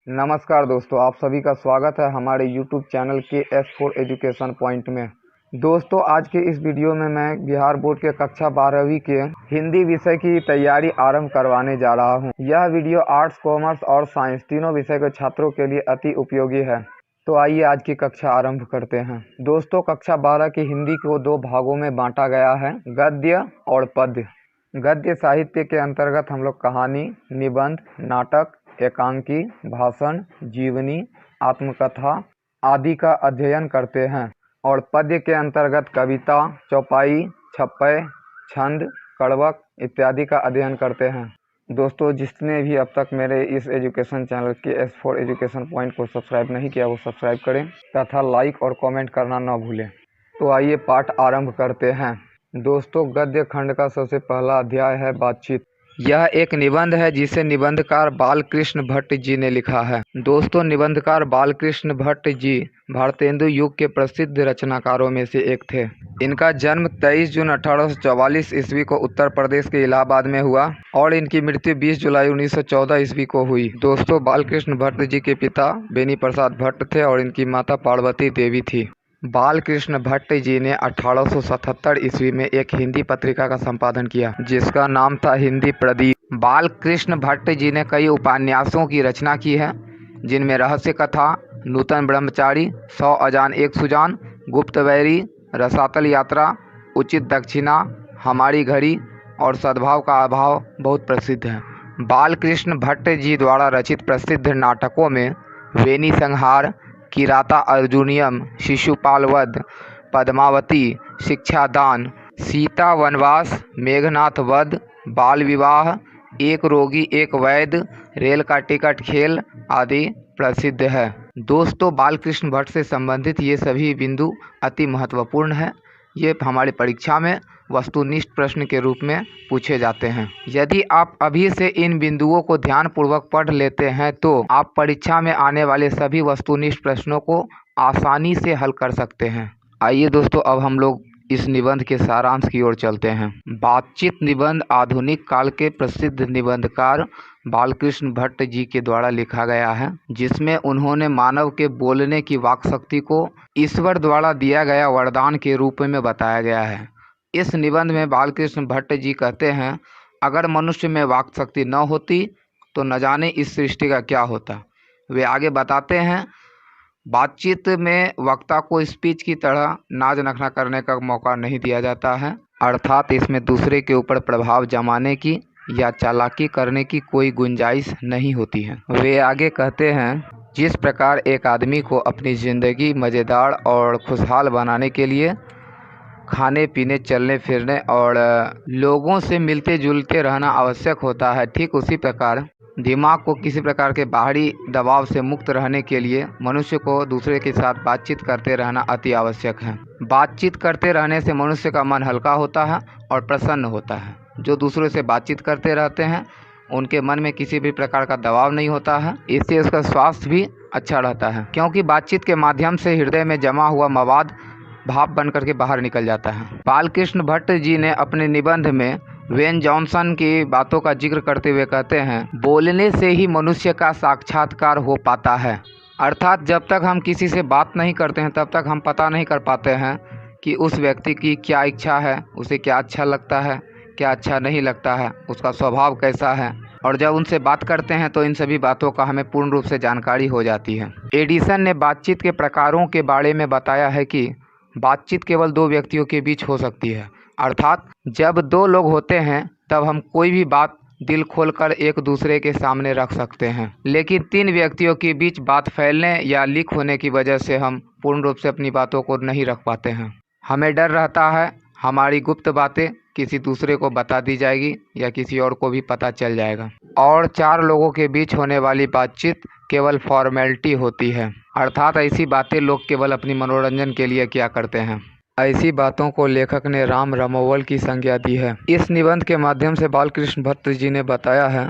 नमस्कार दोस्तों, आप सभी का स्वागत है हमारे YouTube चैनल के S4 एजुकेशन पॉइंट में। दोस्तों, आज के इस वीडियो में मैं बिहार बोर्ड के कक्षा 12वीं के हिंदी विषय की तैयारी आरंभ करवाने जा रहा हूं। यह वीडियो आर्ट्स, कॉमर्स और साइंस तीनों विषय के छात्रों के लिए अति उपयोगी है। तो आइए आज की कक्षा आरंभ करते हैं। दोस्तों, कक्षा 12 की हिंदी को दो भागों में बांटा गया है, गद्य और पद्य। गद्य साहित्य के अंतर्गत हम लोग कहानी, निबंध, नाटक, एकांकी, भाषण, जीवनी, आत्मकथा आदि का अध्ययन करते हैं और पद्य के अंतर्गत कविता, चौपाई, छप्पय, छंद, कड़वक इत्यादि का अध्ययन करते हैं। दोस्तों, जिसने भी अब तक मेरे इस एजुकेशन चैनल के S4 एजुकेशन पॉइंट को सब्सक्राइब नहीं किया वो सब्सक्राइब करें तथा लाइक और कमेंट करना न भूलें। तो आइए पाठ आरंभ करते हैं। दोस्तों, गद्य खंड का सबसे पहला अध्याय है बातचीत। यह एक निबंध है जिसे निबंधकार बालकृष्ण भट्ट जी ने लिखा है। दोस्तों, निबंधकार बालकृष्ण भट्ट जी भारतेंदु युग के प्रसिद्ध रचनाकारों में से एक थे। इनका जन्म 23 जून 1844 ईस्वी को उत्तर प्रदेश के इलाहाबाद में हुआ और इनकी मृत्यु 20 जुलाई 1914 ईस्वी को हुई। दोस्तों, बालकृष्ण भट्ट जी के पिता बेनी प्रसाद भट्ट थे और इनकी माता पार्वती देवी थी। बालकृष्ण भट्ट जी ने 1877 ईस्वी में एक हिंदी पत्रिका का संपादन किया जिसका नाम था हिंदी प्रदीप। बालकृष्ण भट्ट जी ने कई उपन्यासों की रचना की है जिनमें रहस्य कथा, नूतन ब्रह्मचारी, 100 अजान एक सुजान, गुप्तवैरी, रसातल यात्रा, उचित दक्षिणा, हमारी घड़ी और सद्भाव का अभाव बहुत प्रसिद्ध हैं। बालकृष्ण भट्ट जी द्वारा रचित प्रसिद्ध नाटकों में वेनी संहार, किराता अर्जुनियम, शिशुपाल वध, पद्मावती, शिक्षादान, सीता वनवास, मेघनाथ वध, बाल विवाह, एक रोगी एक वैद्य, रेल का टिकट खेल आदि प्रसिद्ध है। दोस्तों, बालकृष्ण भट्ट से संबंधित ये सभी बिंदु अति महत्वपूर्ण हैं। ये हमारी परीक्षा में वस्तुनिष्ठ प्रश्न के रूप में पूछे जाते हैं। यदि आप अभी से इन बिंदुओं को ध्यानपूर्वक पढ़ लेते हैं तो आप परीक्षा में आने वाले सभी वस्तुनिष्ठ प्रश्नों को आसानी से हल कर सकते हैं। आइए दोस्तों, अब हम लोग इस निबंध के सारांश की ओर चलते हैं। बातचीत निबंध आधुनिक काल के प्रसिद्ध निबंधकार बालकृष्ण भट्ट जी के द्वारा लिखा गया है, जिसमें उन्होंने मानव के बोलने की वाक शक्ति को ईश्वर द्वारा दिया गया वरदान के रूप में बताया गया है। इस निबंध में बालकृष्ण भट्ट जी कहते हैं, अगर मनुष्य में वाक शक्ति न होती तो न जाने इस सृष्टि का क्या होता। वे आगे बताते हैं, बातचीत में वक्ता को स्पीच की तरह नाज नखरा करने का मौका नहीं दिया जाता है, अर्थात इसमें दूसरे के ऊपर प्रभाव जमाने की या चालाकी करने की कोई गुंजाइश नहीं होती है। वे आगे कहते हैं, जिस प्रकार एक आदमी को अपनी ज़िंदगी मज़ेदार और खुशहाल बनाने के लिए खाने पीने, चलने फिरने और लोगों से मिलते जुलते रहना आवश्यक होता है, ठीक उसी प्रकार दिमाग को किसी प्रकार के बाहरी दबाव से मुक्त रहने के लिए मनुष्य को दूसरे के साथ बातचीत करते रहना अति आवश्यक है। बातचीत करते रहने से मनुष्य का मन हल्का होता है और प्रसन्न होता है। जो दूसरों से बातचीत करते रहते हैं उनके मन में किसी भी प्रकार का दबाव नहीं होता है, इससे उसका स्वास्थ्य भी अच्छा रहता है, क्योंकि बातचीत के माध्यम से हृदय में जमा हुआ मवाद भाप बन करके बाहर निकल जाता है। बालकृष्ण भट्ट जी ने अपने निबंध में वेन जॉनसन की बातों का जिक्र करते हुए कहते हैं, बोलने से ही मनुष्य का साक्षात्कार हो पाता है। अर्थात जब तक हम किसी से बात नहीं करते हैं तब तक हम पता नहीं कर पाते हैं कि उस व्यक्ति की क्या इच्छा है, उसे क्या अच्छा लगता है, क्या अच्छा नहीं लगता है, उसका स्वभाव कैसा है। और जब उनसे बात करते हैं तो इन सभी बातों का हमें पूर्ण रूप से जानकारी हो जाती है। एडिसन ने बातचीत के प्रकारों के बारे में बताया है कि बातचीत केवल दो व्यक्तियों के बीच हो सकती है, अर्थात जब दो लोग होते हैं तब हम कोई भी बात दिल खोलकर एक दूसरे के सामने रख सकते हैं, लेकिन तीन व्यक्तियों के बीच बात फैलने या लीक होने की वजह से हम पूर्ण रूप से अपनी बातों को नहीं रख पाते हैं। हमें डर रहता है हमारी गुप्त बातें किसी दूसरे को बता दी जाएगी या किसी और को भी पता चल जाएगा। और चार लोगों के बीच होने वाली बातचीत केवल फॉर्मेलिटी होती है, अर्थात ऐसी बातें लोग केवल अपनी मनोरंजन के लिए किया करते हैं। ऐसी बातों को लेखक ने राम रमोवल की संज्ञा दी है। इस निबंध के माध्यम से बालकृष्ण भट्ट जी ने बताया है,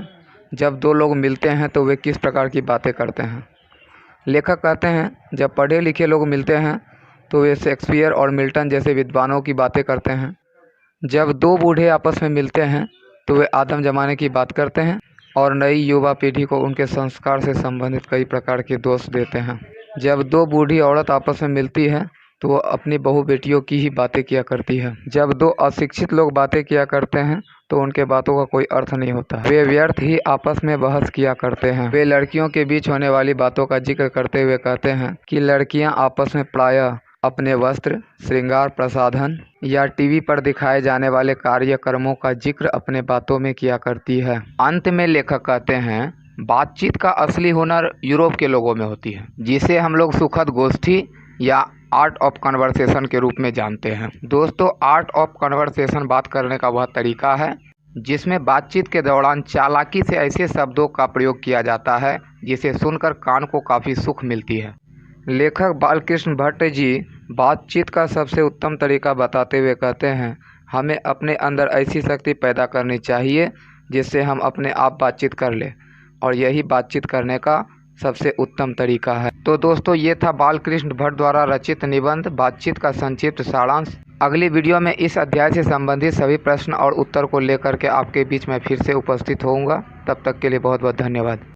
जब दो लोग मिलते हैं तो वे किस प्रकार की बातें करते हैं। लेखक कहते हैं, जब पढ़े लिखे लोग मिलते हैं तो वे शेक्सपियर और मिल्टन जैसे विद्वानों की बातें करते हैं। जब दो बूढ़े आपस में मिलते हैं तो वे आदम जमाने की बात करते हैं। और नई युवा पीढ़ी को उनके संस्कार से संबंधित कई प्रकार के दोष देते हैं। जब दो बूढ़ी औरत आपस में मिलती है तो वो अपनी बहू बेटियों की ही बातें किया करती है। जब दो अशिक्षित लोग बातें किया करते हैं तो उनके बातों का कोई अर्थ नहीं होता। वे व्यर्थ ही आपस में बहस किया करते हैं। वे लड़कियों के बीच होने वाली बातों का जिक्र करते हुए कहते हैं कि लड़कियां आपस में प्रायः अपने वस्त्र, श्रृंगार, प्रसाधन या टीवी पर दिखाए जाने वाले कार्यक्रमों का जिक्र अपने बातों में किया करती है। अंत में लेखक कहते हैं, बातचीत का असली हुनर यूरोप के लोगों में होती है, जिसे हम लोग सुखद गोष्ठी या आर्ट ऑफ कन्वर्सेशन के रूप में जानते हैं। दोस्तों, आर्ट ऑफ कन्वर्सेशन बात करने का वह तरीका है जिसमें बातचीत के दौरान चालाकी से ऐसे शब्दों का प्रयोग किया जाता है जिसे सुनकर कान को काफ़ी सुख मिलती है। लेखक बालकृष्ण भट्ट जी बातचीत का सबसे उत्तम तरीका बताते हुए कहते हैं, हमें अपने अंदर ऐसी शक्ति पैदा करनी चाहिए जिससे हम अपने आप बातचीत कर लें, और यही बातचीत करने का सबसे उत्तम तरीका है। तो दोस्तों, ये था बालकृष्ण भट्ट द्वारा रचित निबंध बातचीत का संक्षिप्त सारांश। अगली वीडियो में इस अध्याय से संबंधित सभी प्रश्न और उत्तर को लेकर के आपके बीच में फिर से उपस्थित होऊंगा। तब तक के लिए बहुत बहुत धन्यवाद।